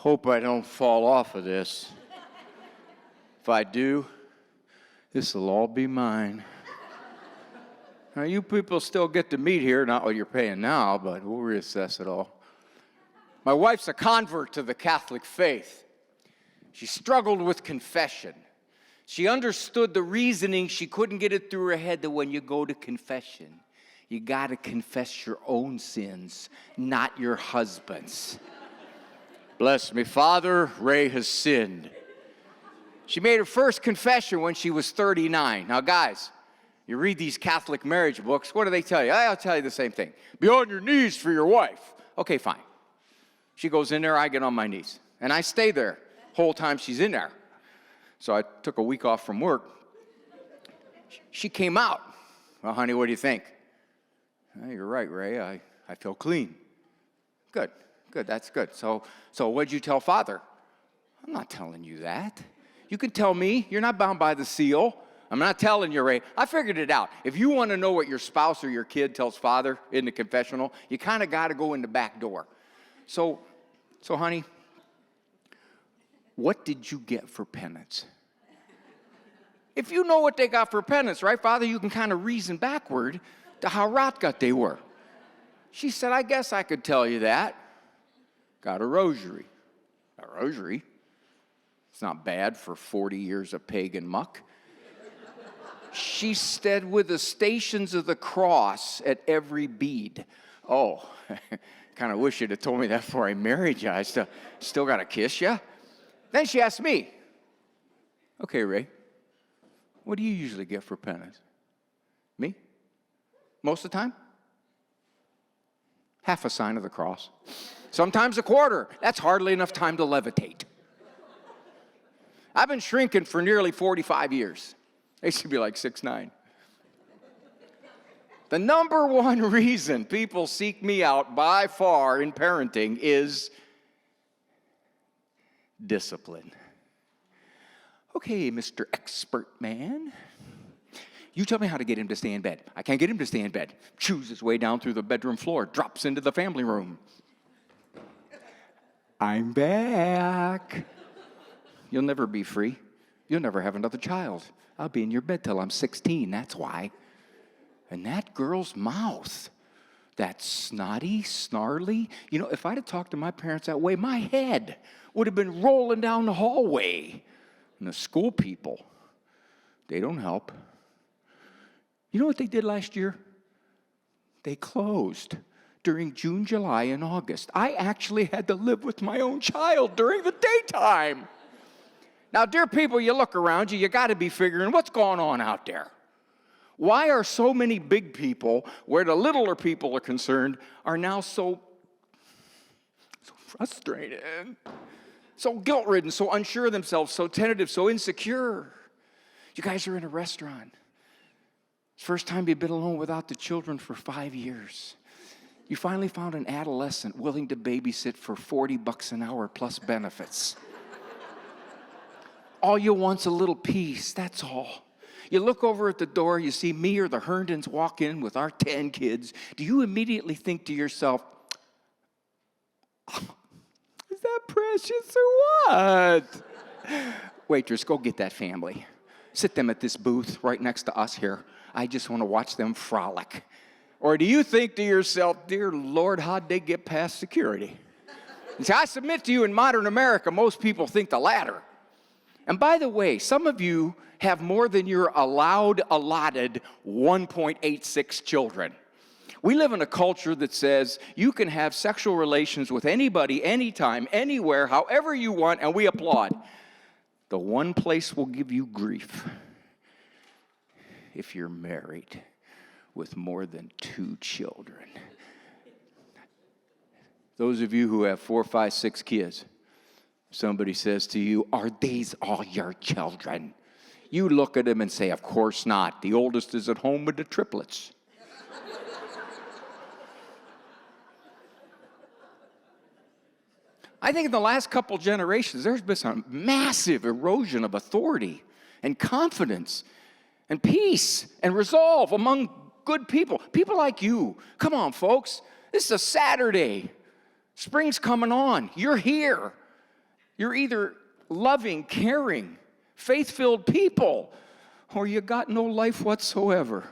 Hope I don't fall off of this. If I do, this will all be mine. Now, you people still get to meet here, not what you're paying now, but we'll reassess it all. My wife's a convert to the Catholic faith. She struggled with confession. She understood the reasoning. She couldn't get it through her head that when you go to confession, you got to confess your own sins, not your husband's. Bless me, Father, Ray has sinned. She made her first confession when she was 39. Now, guys, you read these Catholic marriage books, what do they tell you? I'll tell you the same thing. Be on your knees for your wife. Okay, fine. She goes in there, I get on my knees. And I stay there the whole time she's in there. So I took a week off from work. She came out. Well, honey, what do you think? You're right, Ray. I feel clean. Good. That's good. So what'd you tell Father? I'm not telling you that. You can tell me. You're not bound by the seal. I'm not telling you, Ray. I figured it out. If you want to know what your spouse or your kid tells Father in the confessional, you kind of got to go in the back door. So, honey, what did you get for penance? If you know what they got for penance, right, Father, you can kind of reason backward to how rotgut they were. She said, I guess I could tell you that. Got a rosary. A rosary? It's not bad for 40 years of pagan muck. She said, with the stations of the cross at every bead. Oh, kind of wish you'd have told me that before I married you. I still got to kiss you. Then she asked me, okay, Ray, what do you usually get for penance? Me? Most of the time? Half a sign of the cross. Sometimes a quarter. That's hardly enough time to levitate. I've been shrinking for nearly 45 years. I used to be like 6'9". The number one reason people seek me out by far in parenting is discipline. Okay, Mr. Expert Man. You tell me how to get him to stay in bed. I can't get him to stay in bed. Chews his way down through the bedroom floor, drops into the family room. I'm back. You'll never be free. You'll never have another child. I'll be in your bed till I'm 16, that's why. And that girl's mouth, that snotty, snarly, if I'd have talked to my parents that way, my head would have been rolling down the hallway. And the school people, they don't help. You know what they did last year? They closed during June, July, and August. I actually had to live with my own child during the daytime. Now, dear people, you look around you, you got to be figuring what's going on out there. Why are so many big people, where the littler people are concerned, are now so frustrated, so guilt-ridden, so unsure of themselves, so tentative, so insecure? You guys are in a restaurant. It's the first time you've been alone without the children for 5 years. You finally found an adolescent willing to babysit for $40 an hour plus benefits. All you want's a little peace, that's all. You look over at the door, you see me or the Herndons walk in with our 10 kids. Do you immediately think to yourself, is that precious or what? Waitress, go get that family. Sit them at this booth right next to us here. I just want to watch them frolic. Or do you think to yourself, dear Lord, how'd they get past security? And see, I submit to you, in modern America, most people think the latter. And by the way, some of you have more than your allotted 1.86 children. We live in a culture that says you can have sexual relations with anybody, anytime, anywhere, however you want, and we applaud. The one place we'll give you grief, if you're married with more than 2 children. Those of you who have 4, 5, 6 kids, somebody says to you, are these all your children? You look at them and say, of course not. The oldest is at home with the triplets. I think in the last couple generations, there's been some massive erosion of authority and confidence and peace and resolve among good people. People like you. Come on, folks. This is a Saturday. Spring's coming on. You're here. You're either loving, caring, faith-filled people, or you got no life whatsoever.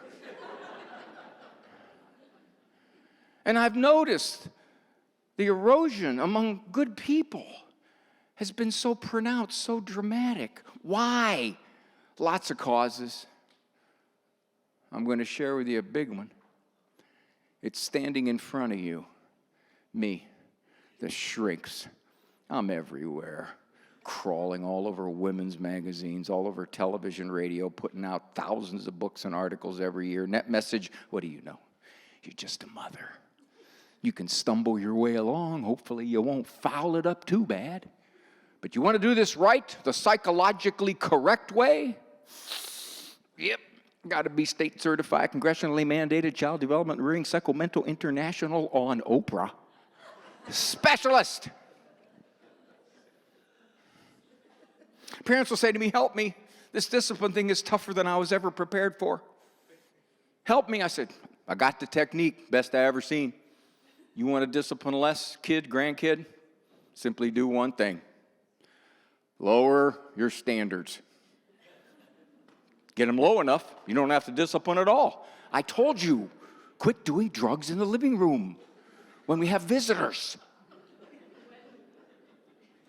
And I've noticed the erosion among good people has been so pronounced, so dramatic. Why? Lots of causes. I'm going to share with you a big one. It's standing in front of you, me, the shrinks. I'm everywhere, crawling all over women's magazines, all over television, radio, putting out thousands of books and articles every year. Net message, what do you know? You're just a mother. You can stumble your way along. Hopefully you won't foul it up too bad. But you want to do this right, the psychologically correct way? Yep. Got to be state certified, congressionally mandated child development rearing psychomental international on Oprah. Specialist. Parents will say to me, help me. This discipline thing is tougher than I was ever prepared for. Help me. I said, I got the technique, best I ever seen. You want to discipline less, kid, grandkid? Simply do one thing. Lower your standards. Get them low enough, you don't have to discipline at all. I told you, quit doing drugs in the living room when we have visitors.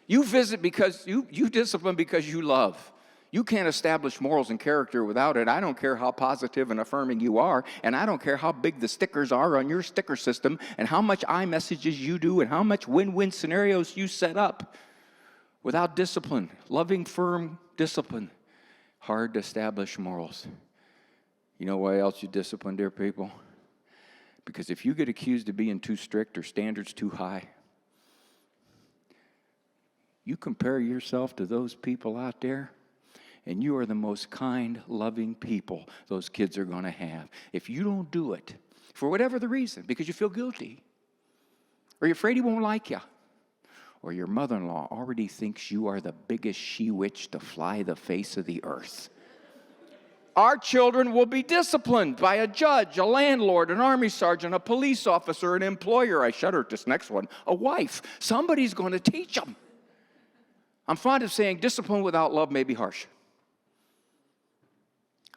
You visit because you discipline because you love. You can't establish morals and character without it. I don't care how positive and affirming you are, and I don't care how big the stickers are on your sticker system, and how much iMessages you do, and how much win-win scenarios you set up. Without discipline, loving, firm discipline, hard to establish morals. You know why else you discipline, dear people? Because if you get accused of being too strict or standards too high, you compare yourself to those people out there, and you are the most kind, loving people those kids are going to have. If you don't do it, for whatever the reason, because you feel guilty, or you're afraid he won't like you, or your mother-in-law already thinks you are the biggest she-witch to fly the face of the earth, our children will be disciplined by a judge, a landlord, an army sergeant, a police officer, an employer. I shudder at this next one. A wife. Somebody's going to teach them. I'm fond of saying discipline without love may be harsh.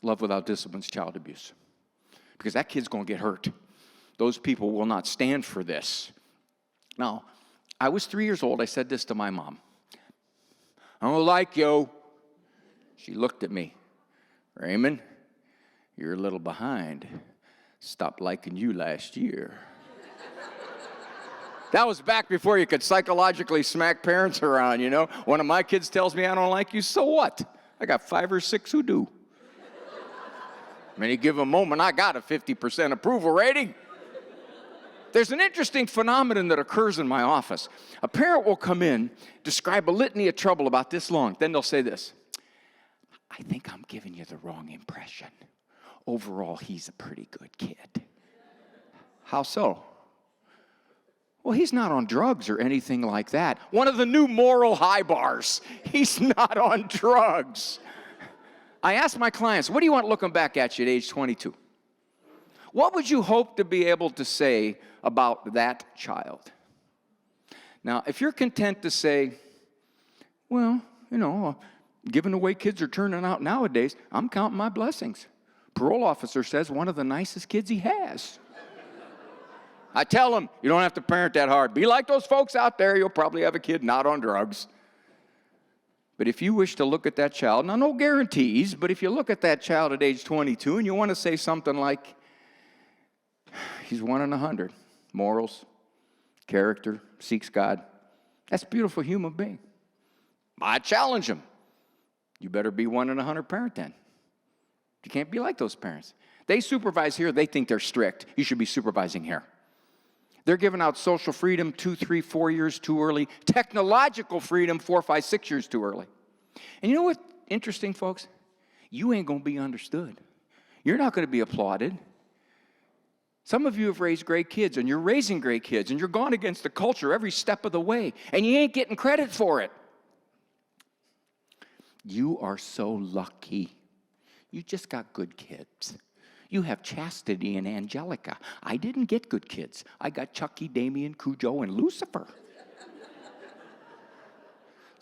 Love without discipline is child abuse. Because that kid's going to get hurt. Those people will not stand for this. Now, I was 3 years old. I said this to my mom. I don't like you. She looked at me. Raymond, you're a little behind. Stopped liking you last year. That was back before you could psychologically smack parents around, you know. One of my kids tells me I don't like you, so what? I got 5 or 6 who do. Any given moment, I got a 50% approval rating. There's an interesting phenomenon that occurs in my office. A parent will come in, describe a litany of trouble about this long. Then they'll say this. I think I'm giving you the wrong impression. Overall, he's a pretty good kid. How so? Well, he's not on drugs or anything like that. One of the new moral high bars. He's not on drugs. I ask my clients, what do you want looking back at you at age 22? What would you hope to be able to say about that child? Now, if you're content to say, well, you know, given the way kids are turning out nowadays, I'm counting my blessings. Parole officer says one of the nicest kids he has. I tell him, you don't have to parent that hard. Be like those folks out there. You'll probably have a kid not on drugs. But if you wish to look at that child, now no guarantees, but if you look at that child at age 22 and you want to say something like, he's 1 in 100, morals, character, seeks God, that's a beautiful human being. I challenge him. You better be 1 in 100 parent then. You can't be like those parents. They supervise here. They think they're strict. You should be supervising here. They're giving out social freedom 2, 3, 4 years too early. Technological freedom 4, 5, 6 years too early. And you know what's interesting, folks? You ain't going to be understood. You're not going to be applauded. Some of you have raised great kids, and you're raising great kids, and you're gone against the culture every step of the way, and you ain't getting credit for it. You are so lucky. You just got good kids. You have Chastity and Angelica. I didn't get good kids. I got Chucky, Damien, Cujo, and Lucifer.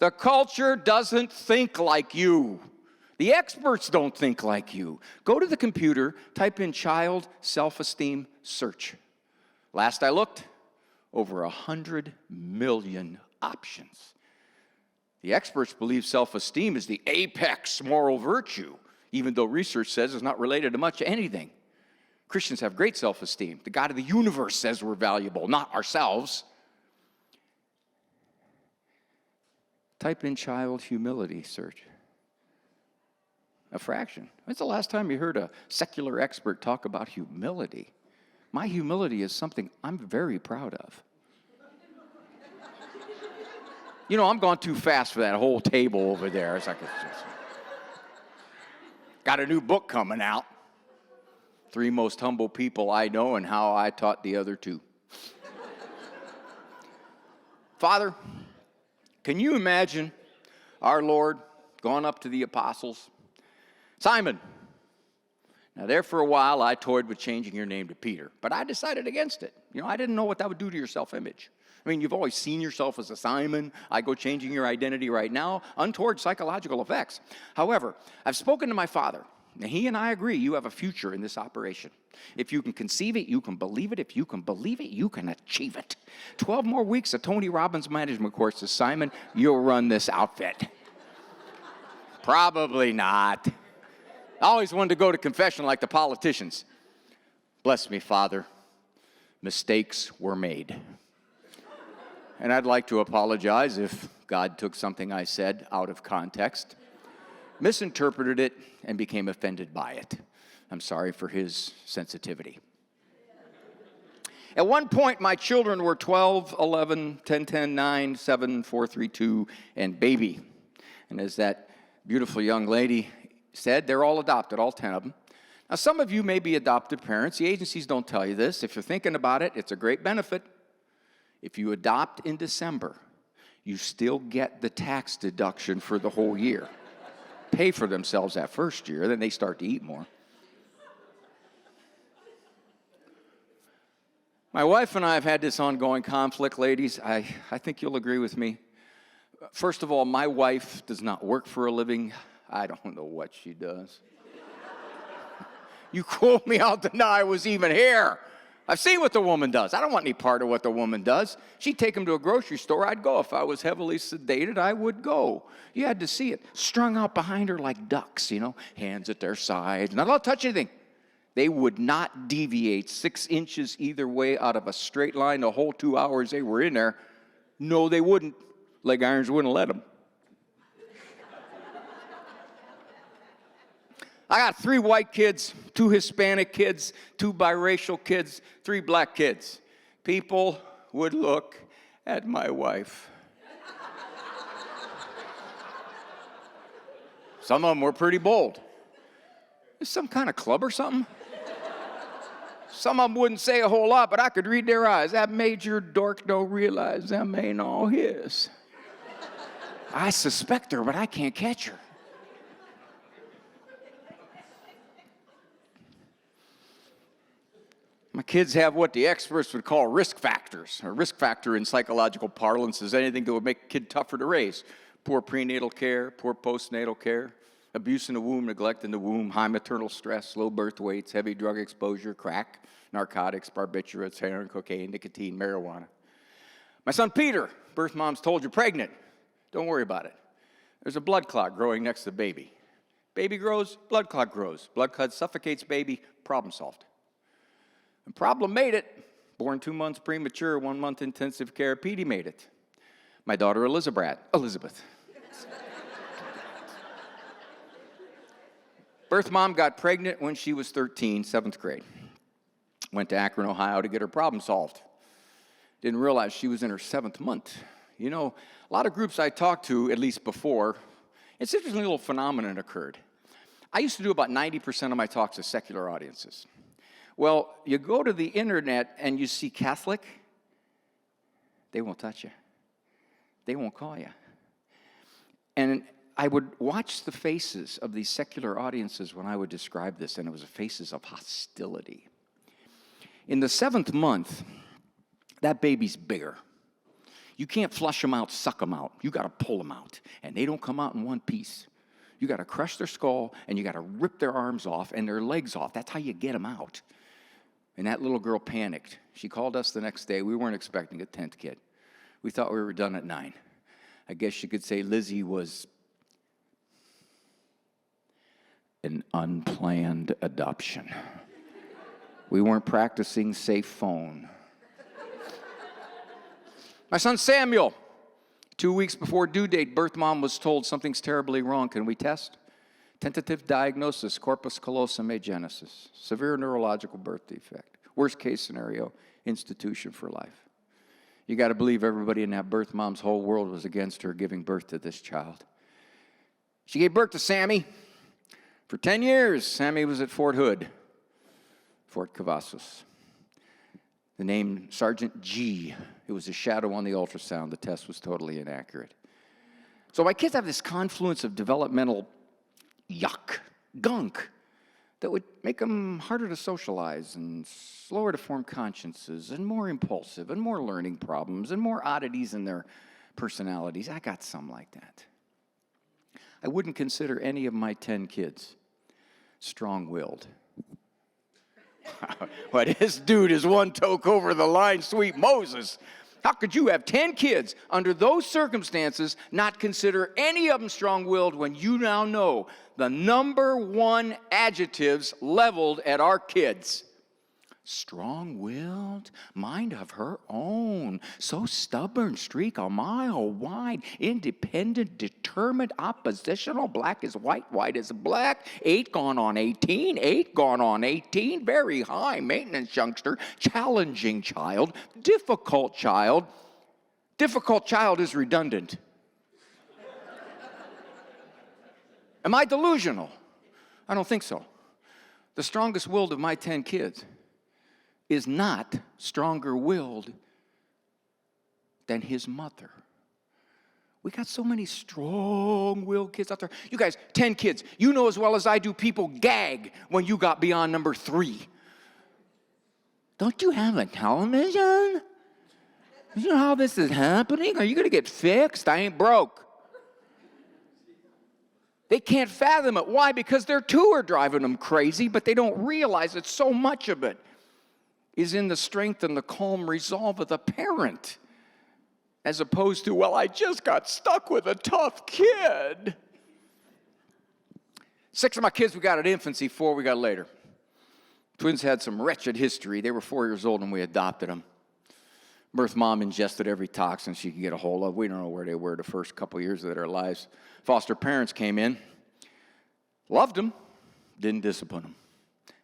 The culture doesn't think like you. The experts don't think like you. Go to the computer, type in child self-esteem search. Last I looked, over 100 million options. The experts believe self-esteem is the apex moral virtue, even though research says it's not related to much anything. Christians have great self-esteem. The God of the universe says we're valuable, not ourselves. Type in child humility search. A fraction. When's the last time you heard a secular expert talk about humility? My humility is something I'm very proud of. You know, I'm going too fast for that whole table over there. It's like got a new book coming out. 3 Most Humble People I Know and How I Taught the Other 2. Father, can you imagine our Lord going up to the apostles? Simon, now there for a while I toyed with changing your name to Peter, but I decided against it. You know, I didn't know what that would do to your self-image. I mean, you've always seen yourself as a Simon. I go changing your identity right now. Untoward psychological effects. However, I've spoken to my father, and he and I agree you have a future in this operation. If you can conceive it, you can believe it. If you can believe it, you can achieve it. 12 more weeks of Tony Robbins' management courses, Simon, you'll run this outfit. Probably not. I always wanted to go to confession like the politicians. Bless me, Father. Mistakes were made. And I'd like to apologize if God took something I said out of context, misinterpreted it, and became offended by it. I'm sorry for his sensitivity. At one point, my children were 12, 11, 10, 10, 9, 7, 4, 3, 2, and baby. And as that beautiful young lady said, they're all adopted, all 10 of them. Now, some of you may be adopted parents. The agencies don't tell you this. If you're thinking about it, it's a great benefit. If you adopt in December, you still get the tax deduction for the whole year. Pay for themselves that first year, then they start to eat more. My wife and I have had this ongoing conflict, ladies. I think you'll agree with me. First of all, my wife does not work for a living. I don't know what she does. You quote me out to know I was even here. I've seen what the woman does. I don't want any part of what the woman does. She'd take him to a grocery store. I'd go. If I was heavily sedated, I would go. You had to see it. Strung out behind her like ducks, you know, hands at their sides. Not allowed to touch anything. They would not deviate 6 inches either way out of a straight line the whole 2 hours they were in there. No, they wouldn't. Leg irons wouldn't let them. I got 3 white kids, 2 Hispanic kids, 2 biracial kids, 3 black kids. People would look at my wife. Some of them were pretty bold. Is some kind of club or something? Some of them wouldn't say a whole lot, but I could read their eyes. That major dork don't realize them ain't all his. I suspect her, but I can't catch her. My kids have what the experts would call risk factors. A risk factor in psychological parlance is anything that would make a kid tougher to raise. Poor prenatal care, poor postnatal care, abuse in the womb, neglect in the womb, high maternal stress, low birth weights, heavy drug exposure, crack, narcotics, barbiturates, heroin, cocaine, nicotine, marijuana. My son Peter, birth mom's told you're pregnant. Don't worry about it. There's a blood clot growing next to the baby. Baby grows, blood clot grows. Blood clot suffocates baby, problem solved. And problem made it. Born 2 months premature, 1 month intensive care. Petey made it. My daughter Elizabeth. Birth mom got pregnant when she was 13, 7th grade. Went to Akron, Ohio to get her problem solved. Didn't realize she was in her 7th month. You know, a lot of groups I talked to, at least before, it's interesting little phenomenon occurred. I used to do about 90% of my talks to secular audiences. Well, you go to the internet and you see Catholic, they won't touch you. They won't call you. And I would watch the faces of these secular audiences when I would describe this, and it was faces of hostility. In the 7th month, that baby's bigger. You can't flush them out, suck them out. You got to pull them out. And they don't come out in one piece. You got to crush their skull, and you got to rip their arms off and their legs off. That's how you get them out. And that little girl panicked. She called us the next day. We weren't expecting a 10th kid. We thought we were done at 9. I guess you could say Lizzie was an unplanned adoption. We weren't practicing safe phone. My son Samuel, 2 weeks before due date, birth mom was told something's terribly wrong. Can we test? Tentative diagnosis, corpus callosum agenesis, severe neurological birth defect. Worst case scenario, institution for life. You got to believe everybody in that birth mom's whole world was against her giving birth to this child. She gave birth to Sammy. For 10 years, Sammy was at Fort Hood, Fort Cavazos. The name Sergeant G. It was a shadow on the ultrasound. The test was totally inaccurate. So my kids have this confluence of developmental gunk, that would make them harder to socialize and slower to form consciences and more impulsive and more learning problems and more oddities in their personalities. I got some like that. I wouldn't consider any of my 10 kids strong-willed. But this dude is one toke over the line, sweet Moses. How could you have 10 kids under those circumstances, not consider any of them strong-willed when you now know the number one adjectives leveled at our kids? Strong-willed, mind of her own, so stubborn, streak a mile wide, independent, determined, oppositional, black is white, white is black, 8 gone on 18, 8 gone on 18, very high maintenance youngster, challenging child, difficult child. Difficult child is redundant. Am I delusional? I don't think so. The strongest willed of my 10 kids is not stronger-willed than his mother. We got so many strong-willed kids out there. You guys, 10 kids. You know as well as I do, people gag when you got beyond number 3. Don't you have a television? You know how this is happening? Are you going to get fixed? I ain't broke. They can't fathom it. Why? Because their 2 are driving them crazy, but they don't realize that so much of it is in the strength and the calm resolve of the parent, as opposed to, well, I just got stuck with a tough kid. 6 of my kids we got at infancy, 4 we got later. Twins had some wretched history. They were 4 years old when we adopted them. Birth mom ingested every toxin she could get a hold of. We don't know where they were the first couple years of their lives. Foster parents came in, loved them, didn't discipline them,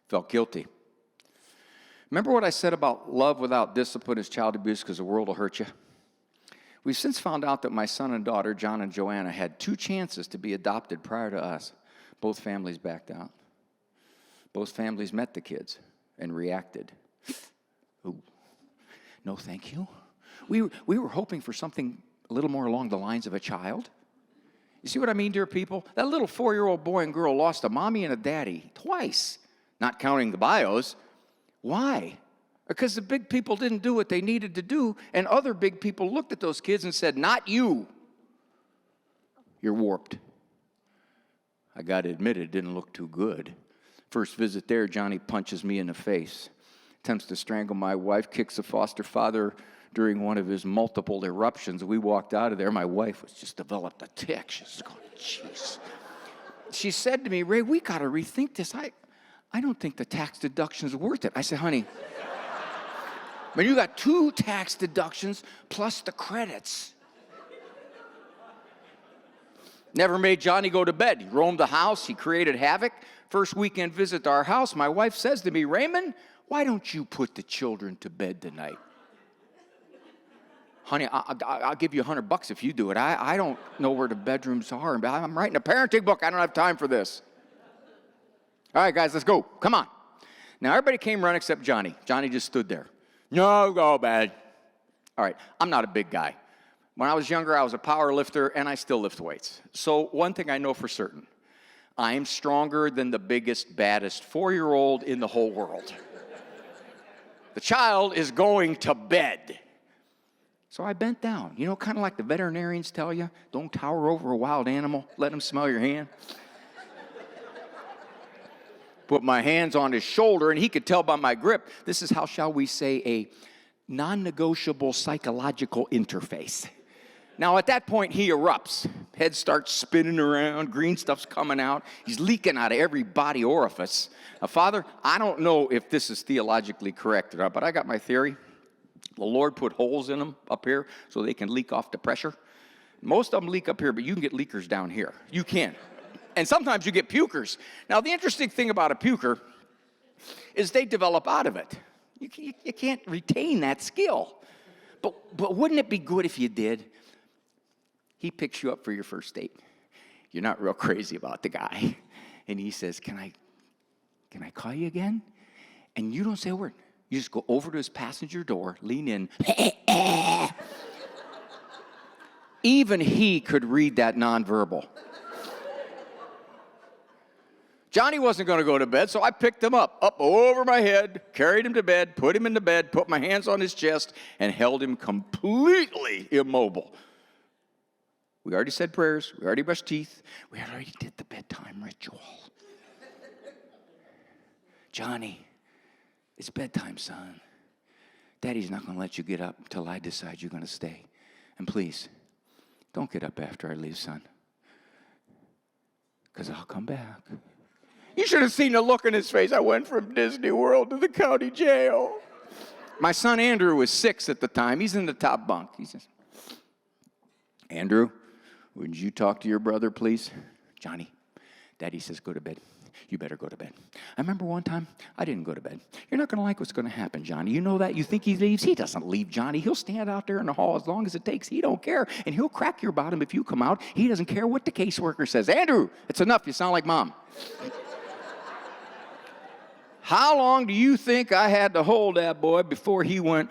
felt guilty. Remember what I said about love without discipline is child abuse because the world will hurt you? We've since found out that my son and daughter, John and Joanna, had 2 chances to be adopted prior to us. Both families backed out. Both families met the kids and reacted. Ooh, no thank you. We were hoping for something a little more along the lines of a child. You see what I mean, dear people? That little 4-year-old boy and girl lost a mommy and a daddy twice, not counting the bios. Why? Because the big people didn't do what they needed to do, and other big people looked at those kids and said, not you. You're warped. I got to admit, it didn't look too good. First visit there, Johnny punches me in the face, attempts to strangle my wife, kicks the foster father during one of his multiple eruptions. We walked out of there. My wife was just developed a tick. She's going, jeez. She said to me, Ray, we got to rethink this. I don't think the tax deduction is worth it. I said, honey, when you got 2 tax deductions plus the credits. Never made Johnny go to bed. He roamed the house. He created havoc. First weekend visit to our house, my wife says to me, Raymond, why don't you put the children to bed tonight? Honey, I'll give you $100 if you do it. I don't know where the bedrooms are. I'm writing a parenting book. I don't have time for this. All right, guys, let's go. Come on. Now, everybody came running except Johnny. Johnny just stood there. No, go bad. All right, I'm not a big guy. When I was younger, I was a power lifter, and I still lift weights. So one thing I know for certain, I am stronger than the biggest, baddest 4-year-old in the whole world. The child is going to bed. So I bent down. You know, kind of like the veterinarians tell you, don't tower over a wild animal. Let him smell your hand. Put my hands on his shoulder, and he could tell by my grip, this is how, shall we say, a non-negotiable psychological interface. Now, at that point, he erupts. Head starts spinning around. Green stuff's coming out. He's leaking out of every body orifice. Now, Father, I don't know if this is theologically correct or not, but I got my theory. The Lord put holes in them up here so they can leak off the pressure. Most of them leak up here, but you can get leakers down here. You can. And sometimes you get pukers. Now, the interesting thing about a puker is they develop out of it. You can't retain that skill. But wouldn't it be good if you did? He picks you up for your first date. You're not real crazy about the guy. And he says, can I call you again? And you don't say a word. You just go over to his passenger door, lean in. Even he could read that nonverbal. Johnny wasn't going to go to bed, so I picked him up over my head, carried him to bed, put him in the bed, put my hands on his chest, and held him completely immobile. We already said prayers. We already brushed teeth. We already did the bedtime ritual. Johnny, it's bedtime, son. Daddy's not going to let you get up until I decide you're going to stay. And please, don't get up after I leave, son, because I'll come back. You should have seen the look in his face. I went from Disney World to the county jail. My son Andrew was 6 at the time. He's in the top bunk. He says, Andrew, would you talk to your brother, please? Johnny, Daddy says, go to bed. You better go to bed. I remember one time, I didn't go to bed. You're not going to like what's going to happen, Johnny. You know that? You think he leaves? He doesn't leave, Johnny. He'll stand out there in the hall as long as it takes. He don't care. And he'll crack your bottom if you come out. He doesn't care what the caseworker says. Andrew, it's enough. You sound like Mom. How long do you think I had to hold that boy before he went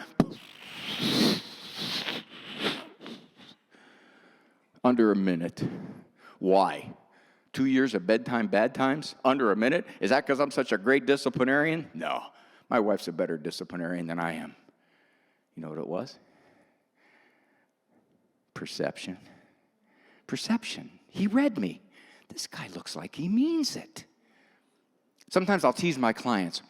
under a minute? Why? 2 years of bedtime bad times? Under a minute? Is that because I'm such a great disciplinarian? No. My wife's a better disciplinarian than I am. You know what it was? Perception. Perception. He read me. This guy looks like he means it. Sometimes I'll tease my clients.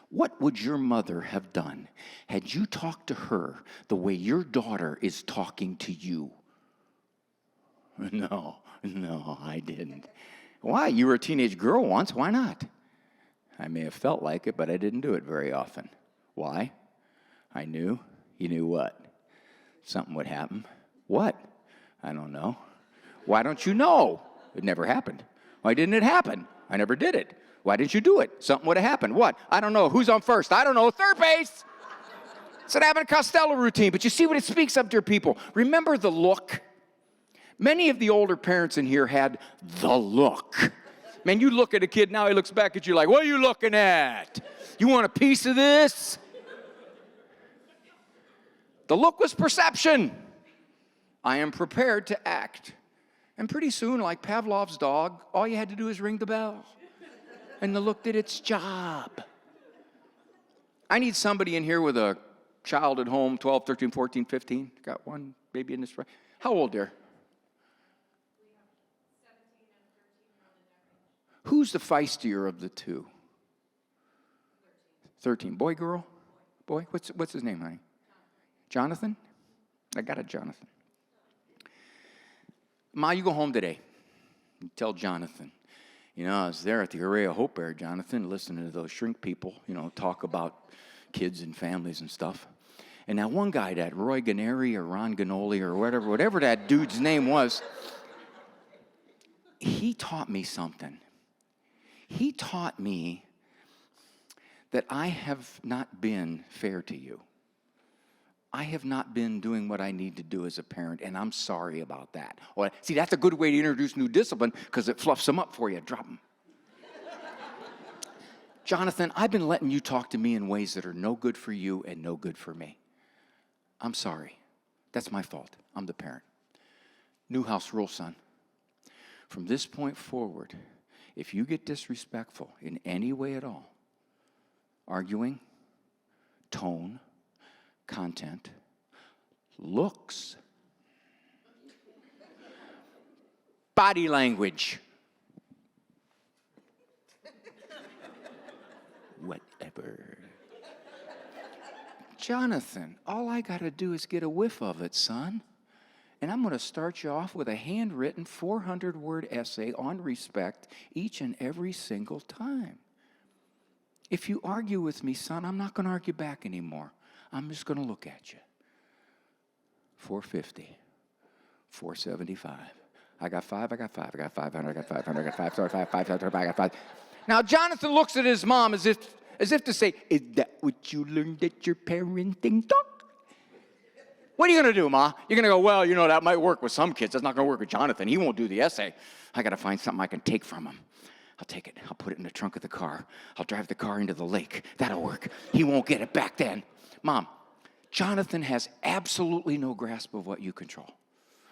What would your mother have done had you talked to her the way your daughter is talking to you? No, I didn't. Why? You were a teenage girl once. Why not? I may have felt like it, but I didn't do it very often. Why? I knew. You knew what? Something would happen. What? I don't know. Why don't you know? It never happened. Why didn't it happen? I never did it. Why didn't you do it? Something would have happened. What? I don't know. Who's on first? I don't know. Third base. It's an Abbott and Costello routine. But you see what it speaks of, dear people. Remember the look? Many of the older parents in here had the look. Man, you look at a kid now, he looks back at you like, what are you looking at? You want a piece of this? The look was perception. I am prepared to act. And pretty soon, like Pavlov's dog, all you had to do is ring the bell. And the look did its job. I need somebody in here with a child at home, 12, 13, 14, 15. Got one baby in this front. How old, dear? Who's the feistier of the two? 13. Boy, girl? Boy? What's his name, honey? Jonathan? I got a Jonathan. Ma, you go home today. You tell Jonathan. You know, I was there at the Array of Hope Fair, Jonathan, listening to those shrink people, talk about kids and families and stuff. And that one guy, that Roy Ganeri or Ron Ganoli or whatever that dude's name was, he taught me something. He taught me that I have not been fair to you. I have not been doing what I need to do as a parent, and I'm sorry about that. Well, see, that's a good way to introduce new discipline because it fluffs them up for you. Drop them. Jonathan, I've been letting you talk to me in ways that are no good for you and no good for me. I'm sorry. That's my fault. I'm the parent. New house rule, son. From this point forward, if you get disrespectful in any way at all, arguing, tone, content, looks. Body language. Whatever. Jonathan, all I got to do is get a whiff of it, son. And I'm going to start you off with a handwritten 400-word essay on respect each and every single time. If you argue with me, son, I'm not going to argue back anymore. I'm just going to look at you. 450, 475. I got 5, I got 5, I got 500, I got 500, I got 500, 500, I got 5. Now, Jonathan looks at his mom as if to say, is that what you learned at your parenting talk? What are you going to do, Ma? You're going to go, well, you know, that might work with some kids. That's not going to work with Jonathan. He won't do the essay. I got to find something I can take from him. I'll take it. I'll put it in the trunk of the car. I'll drive the car into the lake. That'll work. He won't get it back then. Mom, Jonathan has absolutely no grasp of what you control.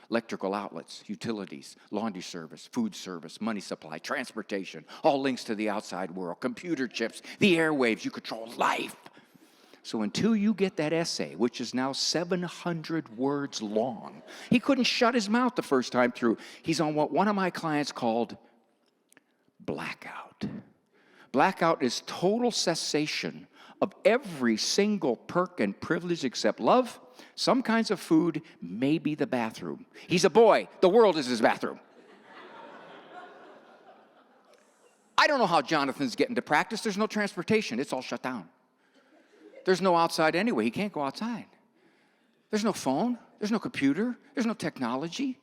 Electrical outlets, utilities, laundry service, food service, money supply, transportation, all links to the outside world, computer chips, the airwaves, you control life. So until you get that essay, which is now 700 words long, he couldn't shut his mouth the first time through. He's on what one of my clients called blackout. Blackout is total cessation of every single perk and privilege except love, some kinds of food, maybe the bathroom. He's a boy. The world is his bathroom. I don't know how Jonathan's getting to practice. There's no transportation. It's all shut down. There's no outside anyway. He can't go outside. There's no phone. There's no computer. There's no technology.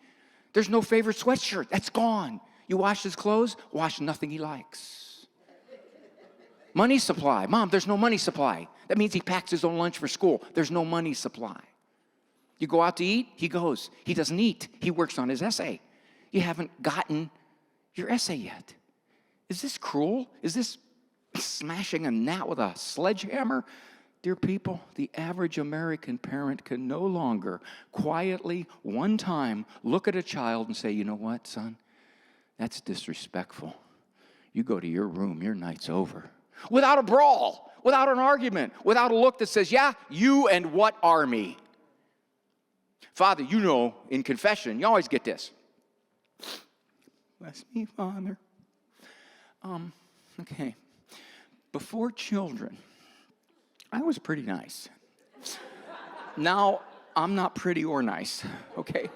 There's no favorite sweatshirt. That's gone. You wash his clothes, wash nothing he likes. Money supply. Mom, there's no money supply. That means he packs his own lunch for school. There's no money supply. You go out to eat, he goes. He doesn't eat. He works on his essay. You haven't gotten your essay yet. Is this cruel? Is this smashing a gnat with a sledgehammer? Dear people, the average American parent can no longer quietly, one time, look at a child and say, you know what, son? That's disrespectful. You go to your room, your night's over. Without a brawl, without an argument, without a look that says, yeah, you and what army? Father, you know, in confession, you always get this. Bless me, Father. Okay. Before children, I was pretty nice. Now, I'm not pretty or nice, okay?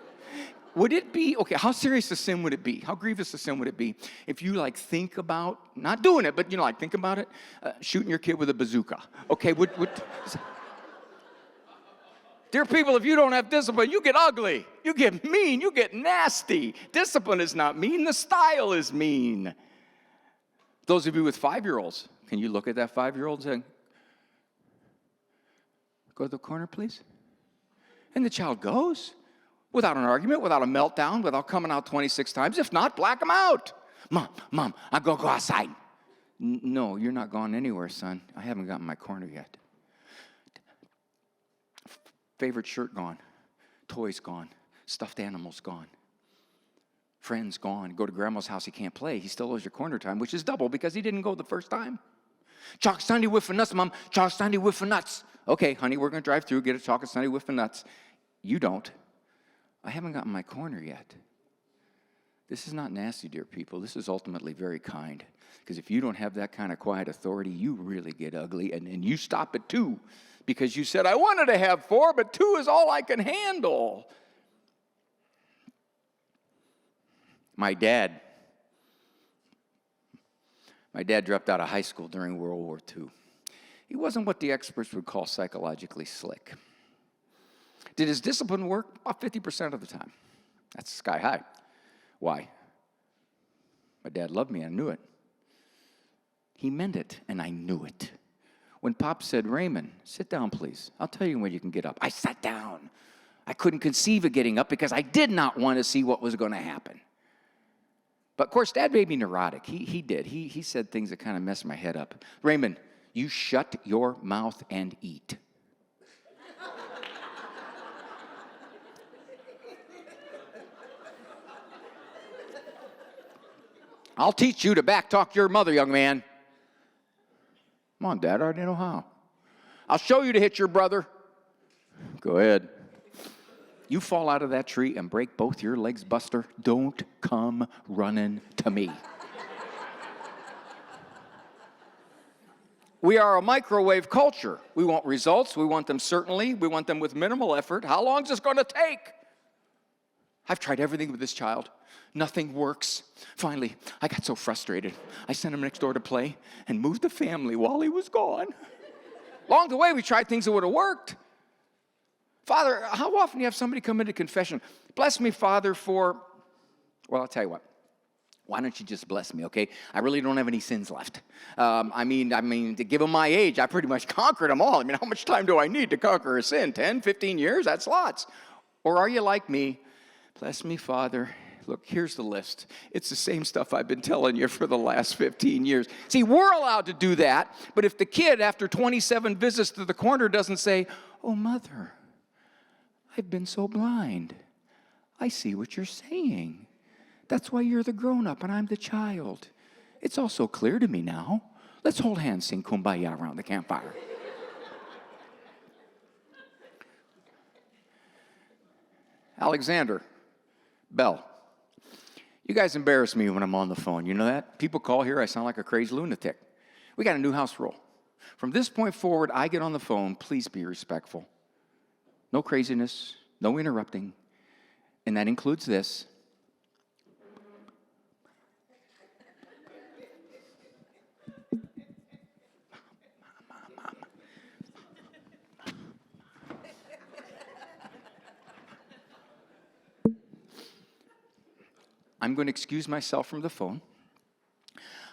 Would it be, okay, how serious a sin would it be? How grievous a sin would it be if you, like, think about, not doing it, but, you know, like, think about it, shooting your kid with a bazooka, okay? Dear people, if you don't have discipline, you get ugly, you get mean, you get nasty. Discipline is not mean, the style is mean. Those of you with 5-year-olds, can you look at that 5-year-old and say, go to the corner, please? And the child goes without an argument, without a meltdown, without coming out 26 times. If not, black them out. Mom, I'm going to go outside. No, you're not going anywhere, son. I haven't gotten my corner yet. Favorite shirt gone. Toys gone. Stuffed animals gone. Friends gone. Go to grandma's house, he can't play. He still owes your corner time, which is double because he didn't go the first time. Chocolate sundae whiff of nuts, Mom. Chocolate sundae whiff of nuts. Okay, honey, we're going to drive through, get a chocolate sundae whiff of nuts. You don't. I haven't gotten my corner yet. This is not nasty, dear people. This is ultimately very kind. Because if you don't have that kind of quiet authority, you really get ugly. And you stop at 2 because you said, I wanted to have 4, but 2 is all I can handle. My dad dropped out of high school during World War II. He wasn't what the experts would call psychologically slick. Did his discipline work? About 50% of the time. That's sky high. Why? My dad loved me, I knew it. He meant it, and I knew it. When Pop said, Raymond, sit down, please. I'll tell you when you can get up. I sat down. I couldn't conceive of getting up because I did not want to see what was going to happen. But, of course, Dad made me neurotic. He did. He said things that kind of messed my head up. Raymond, you shut your mouth and eat. I'll teach you to backtalk your mother, young man. Come on, Dad, I already know how. I'll show you to hit your brother. Go ahead. You fall out of that tree and break both your legs, Buster, don't come running to me. We are a microwave culture. We want results. We want them certainly. We want them with minimal effort. How long is this going to take? I've tried everything with this child. Nothing works. Finally, I got so frustrated. I sent him next door to play and moved the family while he was gone. Along the way, we tried things that would have worked. Father, how often do you have somebody come into confession? Bless me, Father, for, well, I'll tell you what. Why don't you just bless me, okay? I really don't have any sins left. I mean, to give them my age, I pretty much conquered them all. I mean, how much time do I need to conquer a sin? 10, 15 years? That's lots. Or are you like me? Bless me, Father. Look, here's the list. It's the same stuff I've been telling you for the last 15 years. See, we're allowed to do that, but if the kid, after 27 visits to the corner, doesn't say, oh, Mother, I've been so blind. I see what you're saying. That's why you're the grown-up and I'm the child. It's all so clear to me now. Let's hold hands, sing Kumbaya around the campfire. Alexander, Bell. You guys embarrass me when I'm on the phone. You know that? People call here, I sound like a crazy lunatic. We got a new house rule. From this point forward, I get on the phone, please be respectful. No craziness, no interrupting. And that includes this. I'm going to excuse myself from the phone.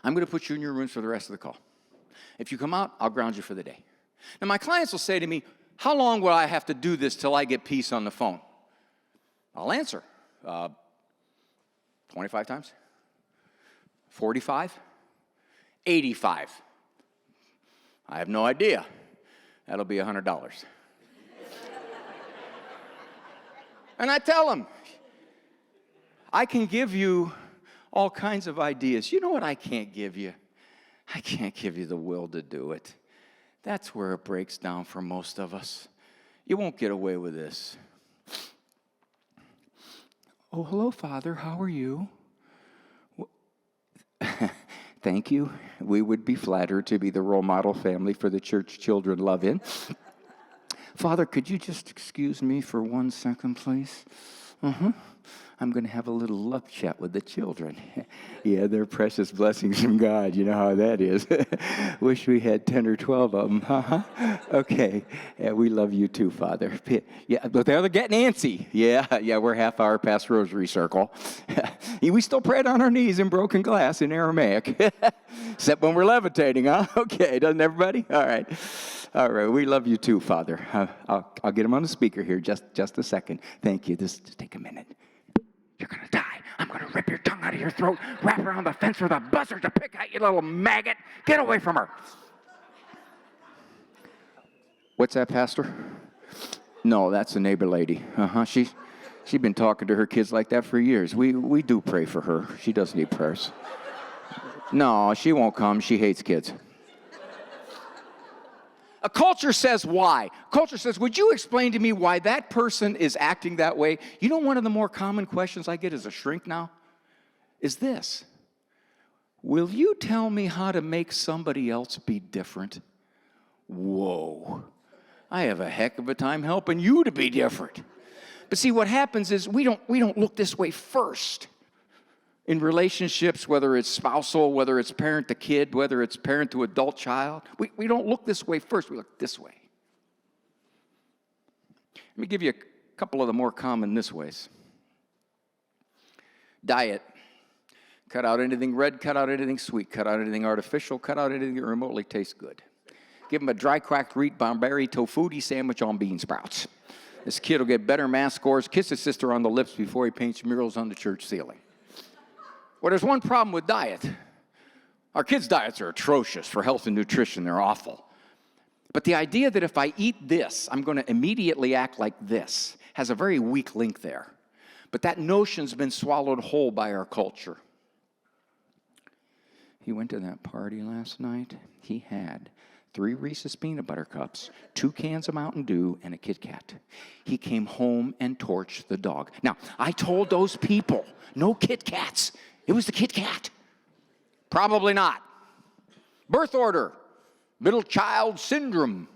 I'm going to put you in your rooms for the rest of the call. If you come out, I'll ground you for the day. Now, my clients will say to me, how long will I have to do this till I get peace on the phone? I'll answer. 25 times? 45? 85? I have no idea. That'll be $100. And I tell them, I can give you all kinds of ideas. You know what I can't give you? I can't give you the will to do it. That's where it breaks down for most of us. You won't get away with this. Oh, hello, Father. How are you? Thank you. We would be flattered to be the role model family for the church children love in. Father, could you just excuse me for 1 second, please? I'm going to have a little love chat with the children. Yeah, they're precious blessings from God. You know how that is. Wish we had 10 or 12 of them. Okay. Yeah, we love you too, Father. Yeah, but they're getting antsy. Yeah, we're half hour past Rosary Circle. We still pray on our knees in broken glass in Aramaic. Except when we're levitating, huh? Okay, doesn't everybody? All right. We love you too, Father. I'll get him on the speaker here just a second. Thank you. Just take a minute. You're going to die. I'm going to rip your tongue out of your throat, wrap around the fence with a buzzer to pick out you little maggot. Get away from her. What's that, Pastor? No, that's the neighbor lady. She's been talking to her kids like that for years. We do pray for her. She does need prayers. No, she won't come. She hates kids. A culture says why. Culture says, would you explain to me why that person is acting that way? You know, one of the more common questions I get as a shrink now is this. Will you tell me how to make somebody else be different? Whoa. I have a heck of a time helping you to be different. But see, what happens is we don't look this way first. In relationships, whether it's spousal, whether it's parent to kid, whether it's parent to adult child, we don't look this way first, we look this way. Let me give you a couple of the more common this ways. Diet. Cut out anything red, cut out anything sweet, cut out anything artificial, cut out anything that remotely tastes good. Give him a dry cracked wheat Bomberi tofutti sandwich on bean sprouts. This kid will get better math scores, kiss his sister on the lips before he paints murals on the church ceiling. Well, there's one problem with diet. Our kids' diets are atrocious for health and nutrition. They're awful. But the idea that if I eat this, I'm going to immediately act like this has a very weak link there. But that notion's been swallowed whole by our culture. He went to that party last night. He had 3 Reese's Peanut Butter Cups, 2 cans of Mountain Dew, and a Kit Kat. He came home and torched the dog. Now, I told those people, no Kit Kats. It was the Kit Kat. Probably not. Birth order, middle child syndrome.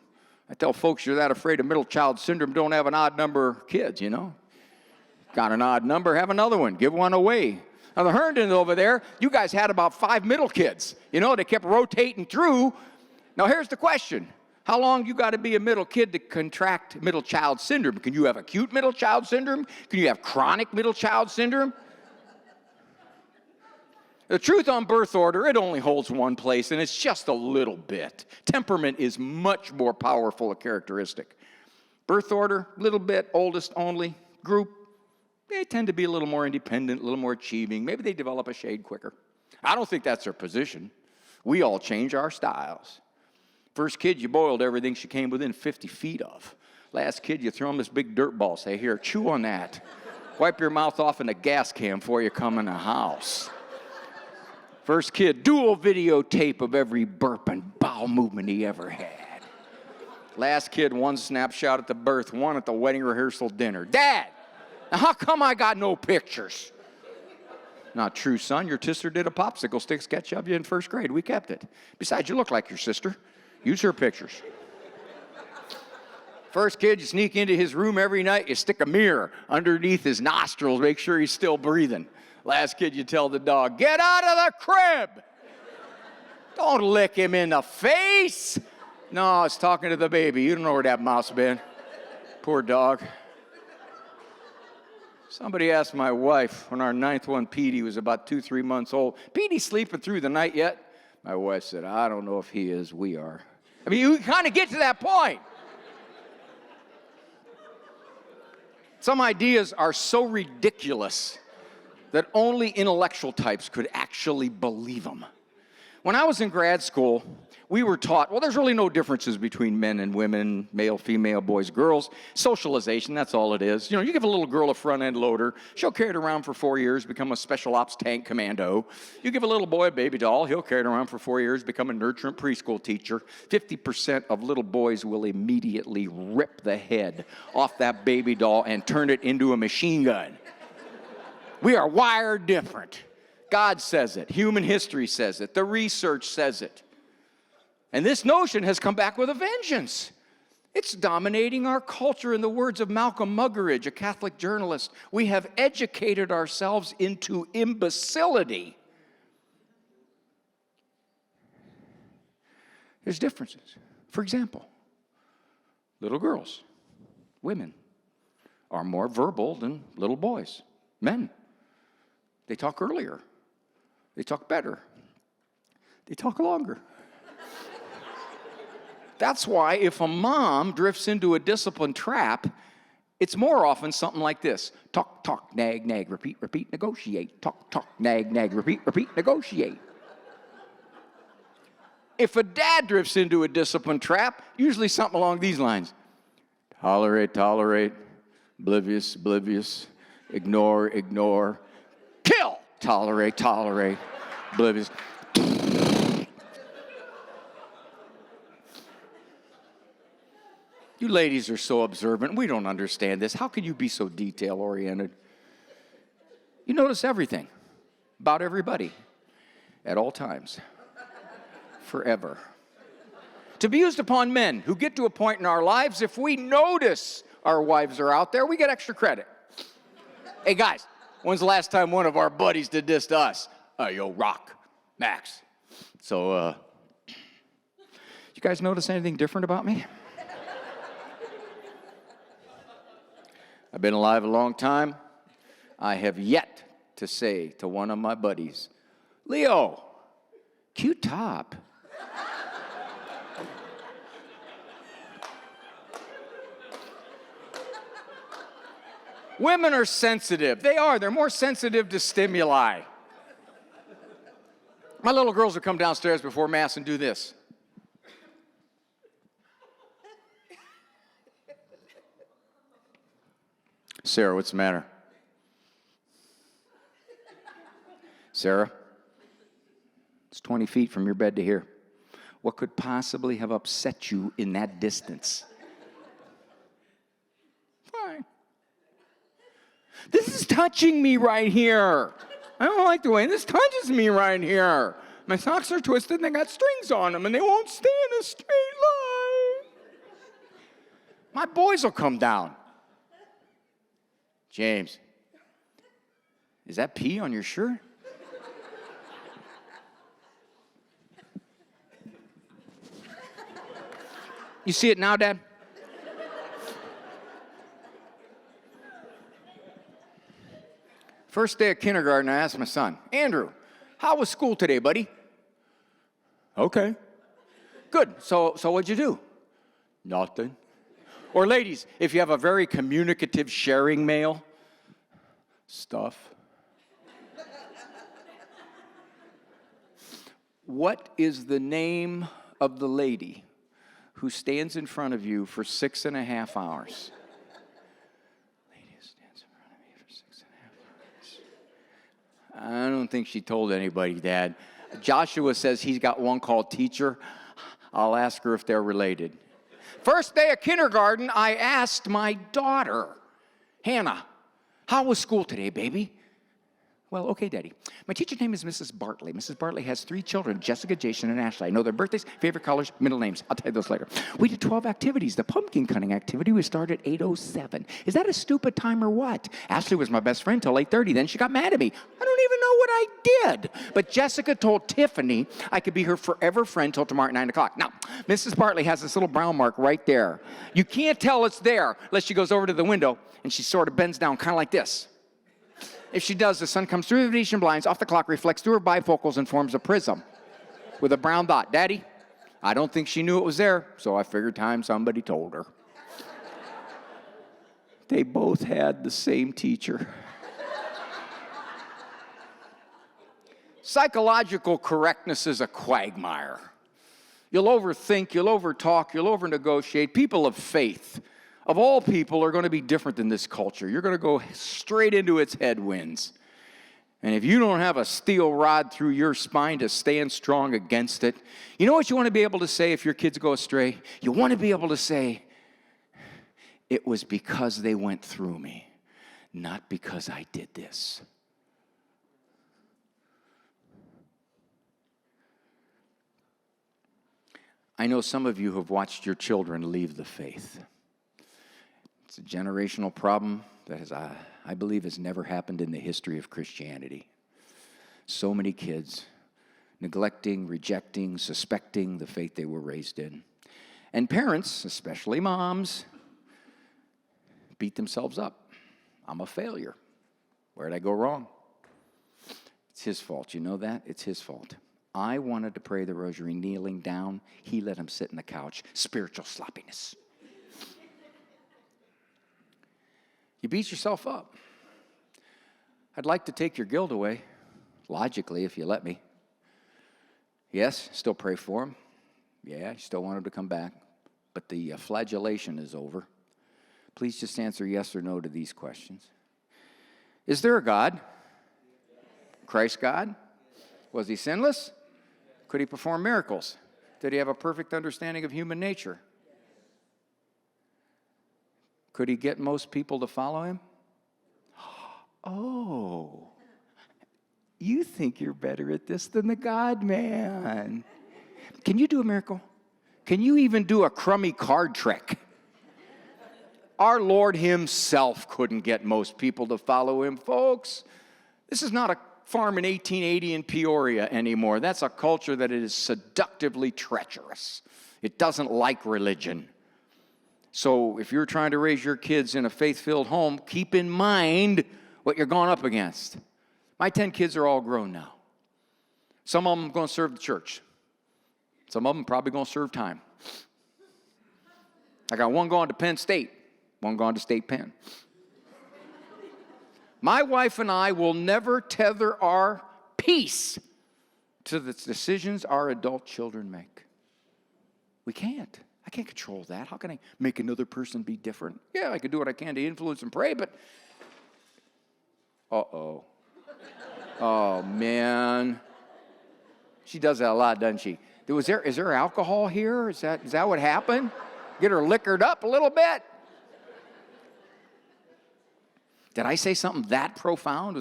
I tell folks you're that afraid of middle child syndrome, don't have an odd number of kids, you know. Got an odd number, have another one, give one away. Now the Herndons over there, you guys had about 5 middle kids. You know, they kept rotating through. Now here's the question. How long you got to be a middle kid to contract middle child syndrome? Can you have acute middle child syndrome? Can you have chronic middle child syndrome? The truth on birth order, it only holds one place, and it's just a little bit. Temperament is much more powerful a characteristic. Birth order, little bit, oldest only, group, they tend to be a little more independent, a little more achieving. Maybe they develop a shade quicker. I don't think that's their position. We all change our styles. First kid, you boiled everything she came within 50 feet of. Last kid, you throw them this big dirt ball. Say, here, chew on that. Wipe your mouth off in a gas can before you come in the house. First kid, dual videotape of every burp and bowel movement he ever had. Last kid, 1 snapshot at the birth, 1 at the wedding rehearsal dinner. Dad, now how come I got no pictures? Not true, son. Your sister did a popsicle stick sketch of you in 1st grade. We kept it. Besides, you look like your sister. Use her pictures. First kid, you sneak into his room every night, you stick a mirror underneath his nostrils, make sure he's still breathing. Last kid, you tell the dog, get out of the crib. Don't lick him in the face. No, it's talking to the baby. You don't know where that mouse been. Poor dog. Somebody asked my wife when our 9th one, Petey, was about 2-3 months old, Petey sleeping through the night yet? My wife said, I don't know if he is, we are. I mean, you kind of get to that point. Some ideas are so ridiculous that only intellectual types could actually believe them. When I was in grad school, we were taught, well, there's really no differences between men and women, male, female, boys, girls. Socialization, that's all it is. You know, you give a little girl a front-end loader, she'll carry it around for 4 years, become a special ops tank commando. You give a little boy a baby doll, he'll carry it around for 4 years, become a nurturant preschool teacher. 50% of little boys will immediately rip the head off that baby doll and turn it into a machine gun. We are wired different. God says it. Human history says it. The research says it. And this notion has come back with a vengeance. It's dominating our culture. In the words of Malcolm Muggeridge, a Catholic journalist, we have educated ourselves into imbecility. There's differences. For example, little girls, women, are more verbal than little boys, men. They talk earlier. They talk better. They talk longer. That's why if a mom drifts into a discipline trap, it's more often something like this. Talk, talk, nag, nag, repeat, repeat, negotiate. Talk, talk, nag, nag, repeat, repeat, negotiate. If a dad drifts into a discipline trap, usually something along these lines. Tolerate, tolerate, oblivious, oblivious, ignore, ignore, kill, tolerate, tolerate, oblivious. You ladies are so observant. We don't understand this. How can you be so detail-oriented? You notice everything about everybody at all times, forever. To be used upon men who get to a point in our lives, if we notice our wives are out there, we get extra credit. Hey, guys, when's the last time one of our buddies did this to us? Yo, Rock, Max. So, you guys notice anything different about me? I've been alive a long time. I have yet to say to one of my buddies, Leo, cute top. Women are sensitive. They are. They're more sensitive to stimuli. My little girls will come downstairs before Mass and do this. Sarah, what's the matter? Sarah, it's 20 feet from your bed to here. What could possibly have upset you in that distance? Fine. This is touching me right here. I don't like the way this touches me right here. My socks are twisted and they got strings on them and they won't stay in a straight line. My boys will come down. James, is that pee on your shirt? You see it now, Dad? First day of kindergarten, I asked my son, Andrew, how was school today, buddy? Okay. Good. So what'd you do? Nothing. Or ladies, if you have a very communicative, sharing male, stuff. What is the name of the lady who stands in front of you for 6.5 hours? Lady who stands in front of me for 6.5 hours. I don't think she told anybody, Dad. Joshua says he's got one called Teacher. I'll ask her if they're related. First day of kindergarten, I asked my daughter, Hannah, how was school today, baby? Well, okay, Daddy. My teacher's name is Mrs. Bartley. Mrs. Bartley has 3 children, Jessica, Jason, and Ashley. I know their birthdays, favorite colors, middle names. I'll tell you those later. We did 12 activities. The pumpkin cutting activity, we started at 8:07. Is that a stupid time or what? Ashley was my best friend till 8:30. Then she got mad at me. I don't even know what I did. But Jessica told Tiffany I could be her forever friend till tomorrow at 9 o'clock. Now, Mrs. Bartley has this little brown mark right there. You can't tell it's there unless she goes over to the window and she sort of bends down, kind of like this. If she does, the sun comes through the Venetian blinds, off the clock, reflects through her bifocals, and forms a prism with a brown dot. Daddy, I don't think she knew it was there, so I figured time somebody told her. They both had the same teacher. Psychological correctness is a quagmire. You'll overthink, you'll overtalk, you'll overnegotiate. People of faith, of all people, are going to be different than this culture. You're going to go straight into its headwinds. And if you don't have a steel rod through your spine to stand strong against it, you know what you want to be able to say if your kids go astray? You want to be able to say, it was because they went through me, not because I did this. I know some of you have watched your children leave the faith. It's a generational problem that I believe has never happened in the history of Christianity. So many kids neglecting, rejecting, suspecting the faith they were raised in. And parents, especially moms, beat themselves up. I'm a failure. Where did I go wrong? It's his fault. You know that? It's his fault. I wanted to pray the rosary kneeling down. He let him sit on the couch. Spiritual sloppiness. You beat yourself up. I'd like to take your guilt away, logically, if you let me. Yes, still pray for him. Yeah, you still want him to come back. But the flagellation is over. Please just answer yes or no to these questions. Is there a God? Christ God? Was he sinless? Could he perform miracles? Did he have a perfect understanding of human nature? Could he get most people to follow him? Oh, you think you're better at this than the God-man. Can you do a miracle? Can you even do a crummy card trick? Our Lord himself couldn't get most people to follow him, folks. This is not a farm in 1880 in Peoria anymore. That's a culture that is seductively treacherous. It doesn't like religion. So if you're trying to raise your kids in a faith-filled home, keep in mind what you're going up against. My 10 kids are all grown now. Some of them are going to serve the church. Some of them probably going to serve time. I got one going to Penn State, one going to State Penn. My wife and I will never tether our peace to the decisions our adult children make. We can't. I can't control that. How can I make another person be different? Yeah, I can do what I can to influence and pray, but oh, man. She does that a lot, doesn't she? Is there alcohol here? Is that what happened? Get her liquored up a little bit? Did I say something that profound?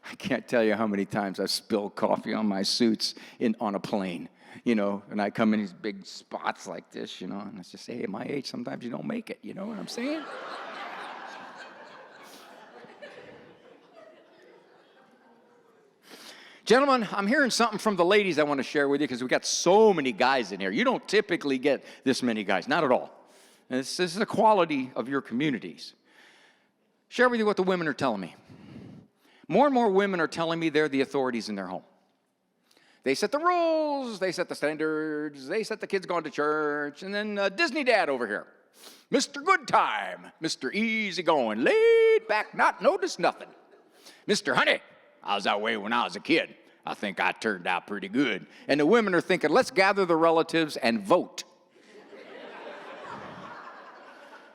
I can't tell you how many times I've spilled coffee on my suits on a plane, and I come in these big spots like this, and I just say, hey, at my age, sometimes you don't make it, you know what I'm saying? Gentlemen, I'm hearing something from the ladies I want to share with you because we've got so many guys in here. You don't typically get this many guys, not at all. And this is the quality of your communities. Share with you what the women are telling me. More and more women are telling me they're the authorities in their home. They set the rules, they set the standards, they set the kids going to church, and then Disney Dad over here. Mr. Good Time, Mr. Easy Going, laid back, not notice nothing. Mr. Honey, I was that way when I was a kid. I think I turned out pretty good. And the women are thinking, let's gather the relatives and vote.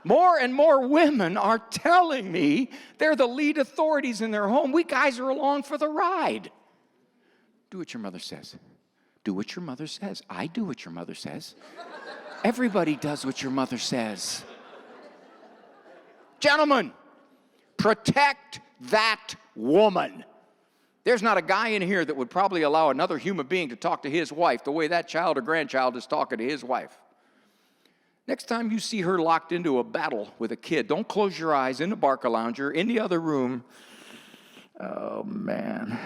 More and more women are telling me they're the lead authorities in their home. We guys are along for the ride. Do what your mother says. Do what your mother says. I do what your mother says. Everybody does what your mother says. Gentlemen, protect that woman. There's not a guy in here that would probably allow another human being to talk to his wife the way that child or grandchild is talking to his wife. Next time you see her locked into a battle with a kid, don't close your eyes in the Barcalounger, in the other room. Oh, man.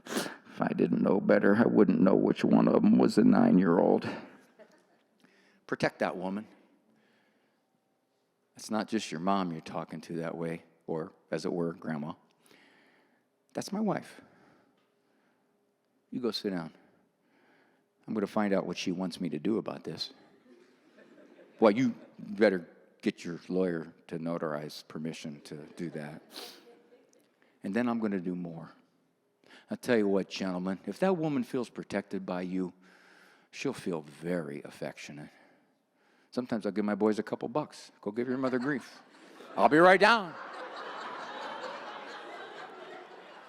If I didn't know better, I wouldn't know which one of them was a 9-year-old. Protect that woman. It's not just your mom you're talking to that way, or, as it were, grandma. That's my wife. You go sit down. I'm going to find out what she wants me to do about this. Well, you better get your lawyer to notarize permission to do that. And then I'm going to do more. I'll tell you what, gentlemen, if that woman feels protected by you, she'll feel very affectionate. Sometimes I'll give my boys a couple bucks. Go give your mother grief. I'll be right down.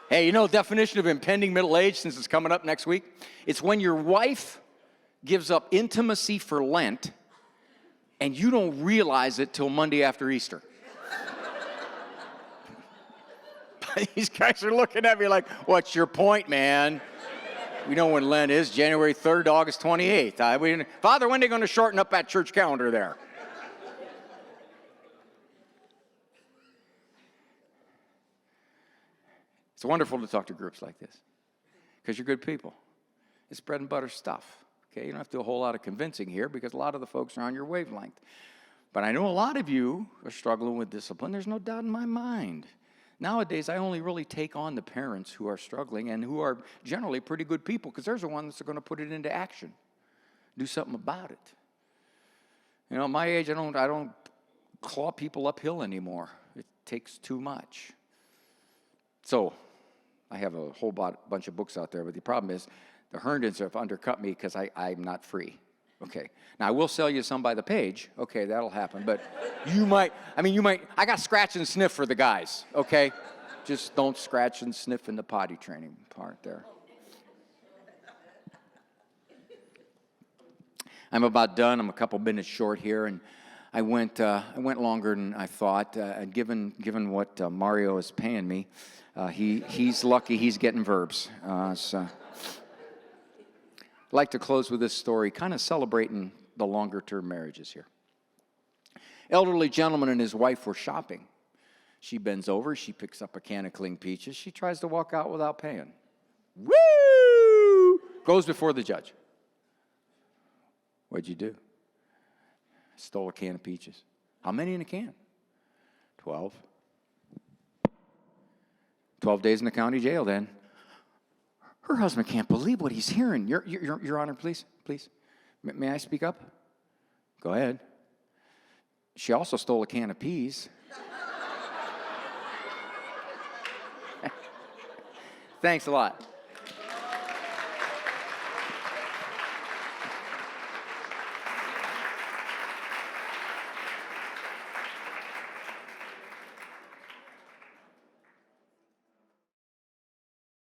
Hey, you know the definition of impending middle age, since it's coming up next week? It's when your wife gives up intimacy for Lent and you don't realize it till Monday after Easter. These guys are looking at me like, what's your point, man? We know when Lent is, January 3rd to August 28th. Father, when are they going to shorten up that church calendar there? It's wonderful to talk to groups like this because you're good people. It's bread and butter stuff. Okay, you don't have to do a whole lot of convincing here because a lot of the folks are on your wavelength. But I know a lot of you are struggling with discipline. There's no doubt in my mind. Nowadays, I only really take on the parents who are struggling and who are generally pretty good people because there's the ones that are going to put it into action, do something about it. You know, at my age, I don't claw people uphill anymore. It takes too much. So I have a whole bunch of books out there, but the problem is the Herndons have undercut me because I'm not free. Okay. Now, I will sell you some by the page. Okay, that'll happen. But you might, I got scratch and sniff for the guys, okay? Just don't scratch and sniff in the potty training part there. I'm about done. I'm a couple minutes short here, and I went longer than I thought. And given what Mario is paying me, he's lucky he's getting verbs. I'd like to close with this story, kind of celebrating the longer-term marriages here. Elderly gentleman and his wife were shopping. She bends over, she picks up a can of cling peaches. She tries to walk out without paying. Woo! Goes before the judge. What'd you do? Stole a can of peaches. How many in a can? 12. 12 days in the county jail then. Her husband can't believe what he's hearing. Your Honor, please. May I speak up? Go ahead. She also stole a can of peas. Thanks a lot.